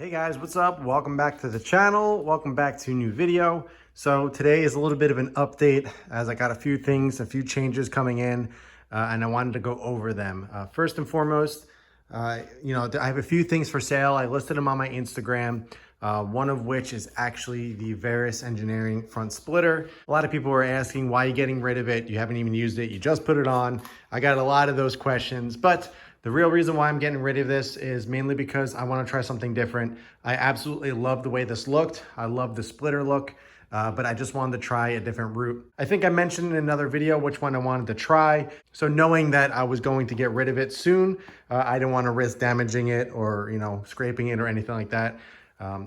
Hey guys, what's up? Welcome back to the channel. Welcome back to a new video. So today is a little bit of an update as I got a few changes coming in, and I wanted to go over them. First and foremost, I have a few things for sale. I listed them on my Instagram. One of which is actually the Various Engineering front splitter. A lot of people were asking, why are you getting rid of it? You haven't even used it. You just put it on. I got a lot of those questions, but the real reason why I'm getting rid of this is mainly because I want to try something different. I absolutely love the way this looked. I love the splitter look, but I just wanted to try a different route. I think I mentioned in another video which one I wanted to try. So knowing that I was going to get rid of it soon, I didn't want to risk damaging it or, scraping it or anything like that.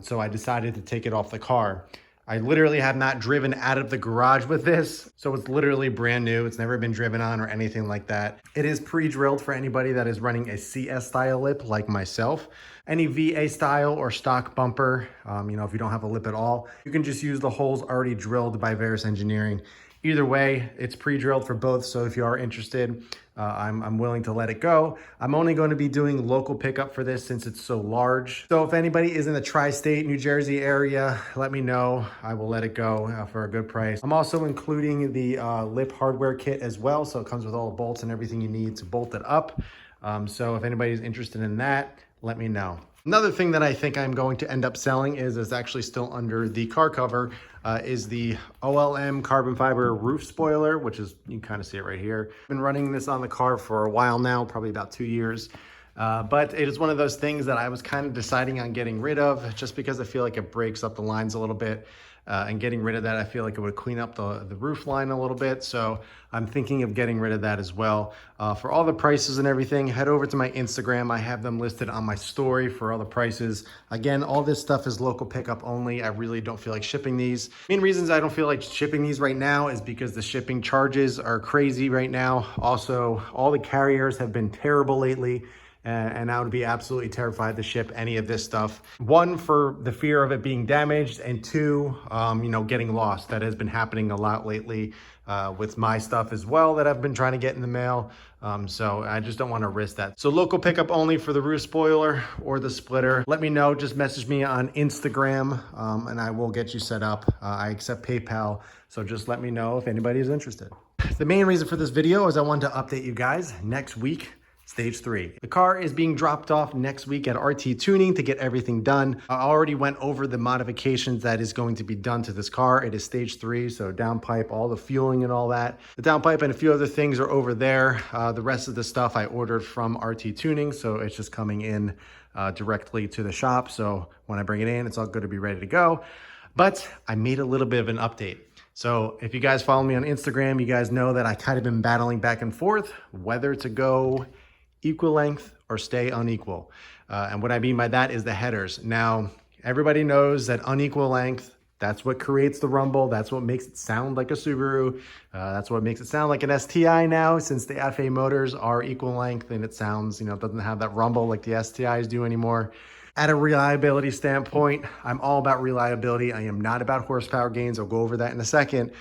So I decided to take it off the car. I literally have not driven out of the garage with this. So it's literally brand new. It's never been driven on or anything like that. It is pre-drilled for anybody that is running a CS style lip like myself. Any VA style or stock bumper, if you don't have a lip at all, you can just use the holes already drilled by Various Engineering. Either way, it's pre-drilled for both. So if you are interested, I'm willing to let it go. I'm only going to be doing local pickup for this since it's so large. So if anybody is in the tri-state, New Jersey area, let me know. I will let it go for a good price. I'm also including the lip hardware kit as well. So it comes with all the bolts and everything you need to bolt it up. So if anybody's interested in that, let me know. Another thing that I think I'm going to end up selling is actually still under the car cover, is the OLM carbon fiber roof spoiler, which is, you can kind of see it right here. I've been running this on the car for a while now, probably about 2 years. But it is one of those things that I was kind of deciding on getting rid of just because I feel like it breaks up the lines a little bit. And getting rid of that, I feel like it would clean up the roof line a little bit. So I'm thinking of getting rid of that as well. For all the prices and everything, head over to my Instagram. I have them listed on my story for all the prices. Again, all this stuff is local pickup only. I really don't feel like shipping these. Main reasons I don't feel like shipping these right now is because the shipping charges are crazy right now. Also, all the carriers have been terrible lately. And I would be absolutely terrified to ship any of this stuff. One, for the fear of it being damaged, and two, getting lost. That has been happening a lot lately with my stuff as well that I've been trying to get in the mail. So I just don't want to risk that. So local pickup only for the roof spoiler or the splitter. Let me know, just message me on Instagram and I will get you set up. I accept PayPal, so just let me know if anybody is interested. The main reason for this video is I wanted to update you guys. Next week, Stage 3. The car is being dropped off next week at RT Tuning to get everything done. I already went over the modifications that is going to be done to this car. It is Stage 3, so downpipe, all the fueling and all that. The downpipe and a few other things are over there. The rest of the stuff I ordered from RT Tuning, so it's just coming in directly to the shop. So when I bring it in, it's all good to be ready to go. But I made a little bit of an update. So if you guys follow me on Instagram, you guys know that I kind of been battling back and forth whether to go equal length or stay unequal. And what I mean by that is the headers. Now, everybody knows that unequal length, that's what creates the rumble. That's what makes it sound like a Subaru. That's what makes it sound like an STI now, since the FA motors are equal length and it sounds, doesn't have that rumble like the STIs do anymore. At a reliability standpoint, I'm all about reliability. I am not about horsepower gains. I'll go over that in a second.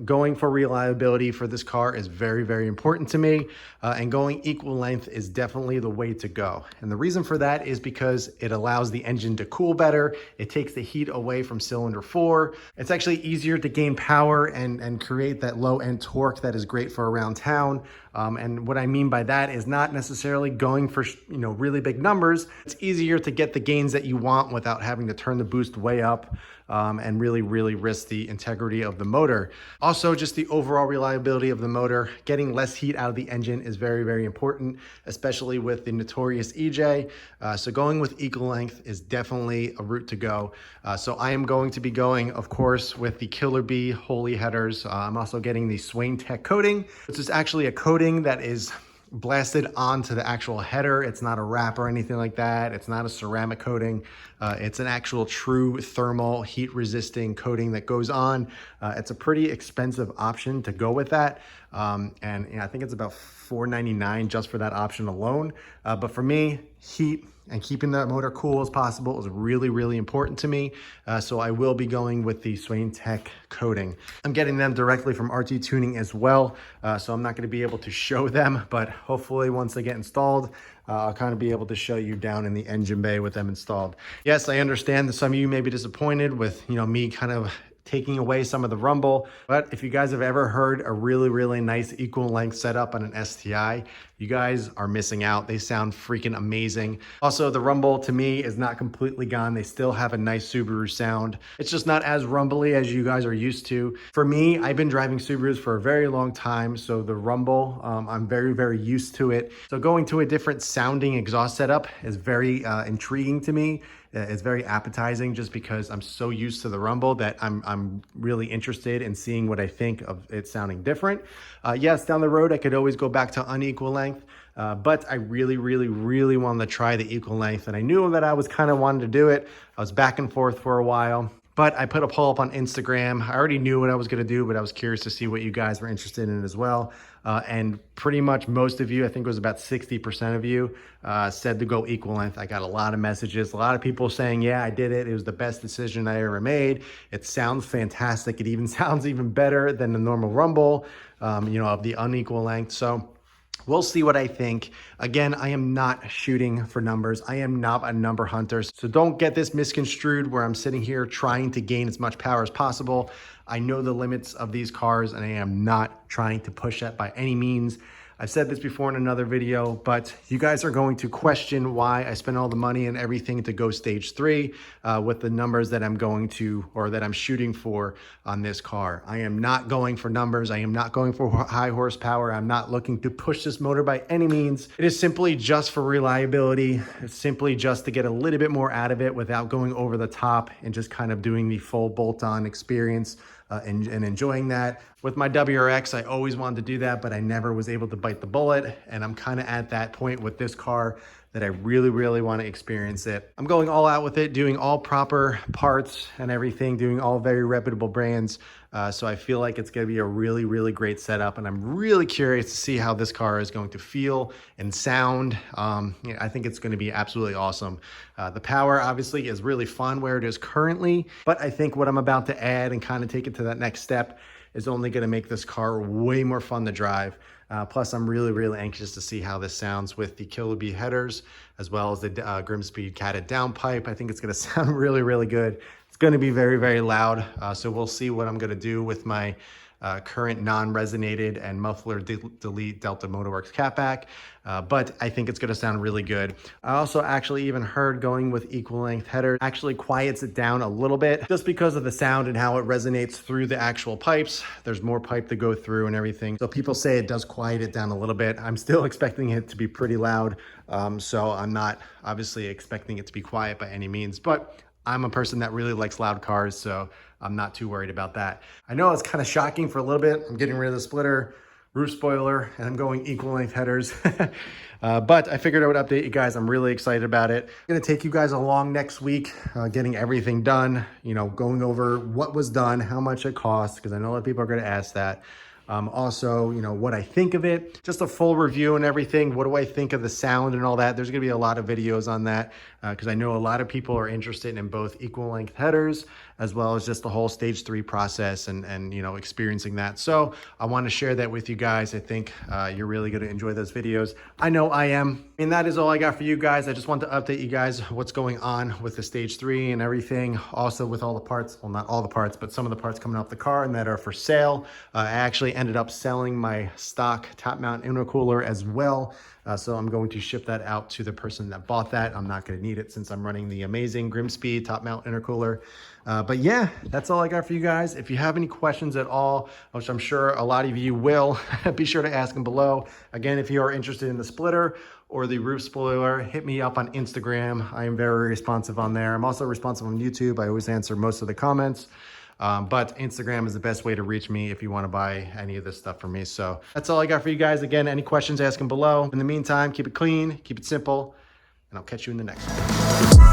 Going for reliability for this car is very, very important to me. And going equal length is definitely the way to go. And the reason for that is because it allows the engine to cool better. It takes the heat away from cylinder 4. It's actually easier to gain power and create that low end torque that is great for around town. And what I mean by that is not necessarily going for, really big numbers. It's easier to get the gains that you want without having to turn the boost way up and really risk the integrity of the motor. Also, just the overall reliability of the motor. Getting less heat out of the engine is very, very important, especially with the notorious EJ. So going with equal length is definitely a route to go. So I am going to be going, of course, with the Killer Bee Holy headers. I'm also getting the Swain Tech coating, which is actually a coating that is blasted onto the actual header. It's not a wrap or anything like that. It's not a ceramic coating. It's an actual true thermal heat resisting coating that goes on. It's a pretty expensive option to go with that. And I think it's about $4.99 just for that option alone. But for me, heat and keeping the motor cool as possible is really, really important to me. So I will be going with the Swain Tech coating. I'm getting them directly from RT Tuning as well. So I'm not gonna be able to show them, but hopefully once they get installed, I'll kind of be able to show you down in the engine bay with them installed. Yes, I understand that some of you may be disappointed with, me kind of taking away some of the rumble. But if you guys have ever heard a really, really nice equal length setup on an STI, you guys are missing out. They sound freaking amazing. Also, the rumble to me is not completely gone. They still have a nice Subaru sound. It's just not as rumbly as you guys are used to. For me, I've been driving Subarus for a very long time, so the rumble, I'm very, very used to it. So going to a different sounding exhaust setup is very intriguing to me. It's very appetizing just because I'm so used to the rumble that I'm really interested in seeing what I think of it sounding different. Yes, down the road, I could always go back to unequal length, but I really, really, really wanted to try the equal length. And I knew that I was kind of wanting to do it. I was back and forth for a while. But I put a poll up on Instagram. I already knew what I was gonna do, but I was curious to see what you guys were interested in as well. And pretty much most of you, I think it was about 60% of you, said to go equal length. I got a lot of messages, a lot of people saying, yeah, I did it. It was the best decision I ever made. It sounds fantastic. It even sounds even better than the normal rumble, of the unequal length. So we'll see what I think. Again, I am not shooting for numbers. I am not a number hunter. So don't get this misconstrued where I'm sitting here trying to gain as much power as possible. I know the limits of these cars and I am not trying to push that by any means. I've said this before in another video, but you guys are going to question why I spent all the money and everything to go stage 3 with the numbers that I'm going to, or that I'm shooting for on this car. I am not going for numbers. I am not going for high horsepower. I'm not looking to push this motor by any means. It is simply just for reliability. It's simply just to get a little bit more out of it without going over the top and just kind of doing the full bolt-on experience. And enjoying that. With my WRX, I always wanted to do that, but I never was able to bite the bullet. And I'm kind of at that point with this car that I really, really want to experience it. I'm going all out with it, doing all proper parts and everything, doing all very reputable brands. So I feel like it's going to be a really, really great setup. And I'm really curious to see how this car is going to feel and sound. I think it's going to be absolutely awesome. The power obviously is really fun where it is currently, but I think what I'm about to add and kind of take it to that next step is only going to make this car way more fun to drive. Plus, I'm really, really anxious to see how this sounds with the Killer Bee headers, as well as the Grimspeed catted downpipe. I think it's going to sound really, really good. It's going to be very, very loud. So we'll see what I'm going to do with my current non-resonated and muffler delete Delta Motorworks catback. But I think it's going to sound really good. I also actually even heard going with equal length header actually quiets it down a little bit just because of the sound and how it resonates through the actual pipes. There's more pipe to go through and everything. So people say it does quiet it down a little bit. I'm still expecting it to be pretty loud. So I'm not obviously expecting it to be quiet by any means, but I'm a person that really likes loud cars, so I'm not too worried about that. I know it's kind of shocking for a little bit. I'm getting rid of the splitter, roof spoiler, and I'm going equal length headers. But I figured I would update you guys. I'm really excited about it. I'm gonna take you guys along next week, getting everything done, going over what was done, how much it cost, because I know a lot of people are gonna ask that. Also, what I think of it, just a full review and everything. What do I think of the sound and all that? There's gonna be a lot of videos on that because I know a lot of people are interested in both equal length headers as well as just the whole stage 3 process and experiencing that. So I want to share that with you guys. I think you're really going to enjoy those videos. I know I am. And that is all I got for you guys. I just want to update you guys what's going on with the stage 3 and everything. Also with all the parts, well, not all the parts, but some of the parts coming off the car and that are for sale. I actually ended up selling my stock top mount intercooler as well. So I'm going to ship that out to the person that bought that. I'm not going to need it since I'm running the amazing Grimspeed top mount intercooler. But yeah, that's all I got for you guys. If you have any questions at all, which I'm sure a lot of you will, be sure to ask them below. Again, if you are interested in the splitter or the roof spoiler, hit me up on Instagram. I am very responsive on there. I'm also responsive on YouTube. I always answer most of the comments. But Instagram is the best way to reach me if you want to buy any of this stuff from me. So that's all I got for you guys. Again, any questions, ask them below. In the meantime, keep it clean, keep it simple, and I'll catch you in the next one.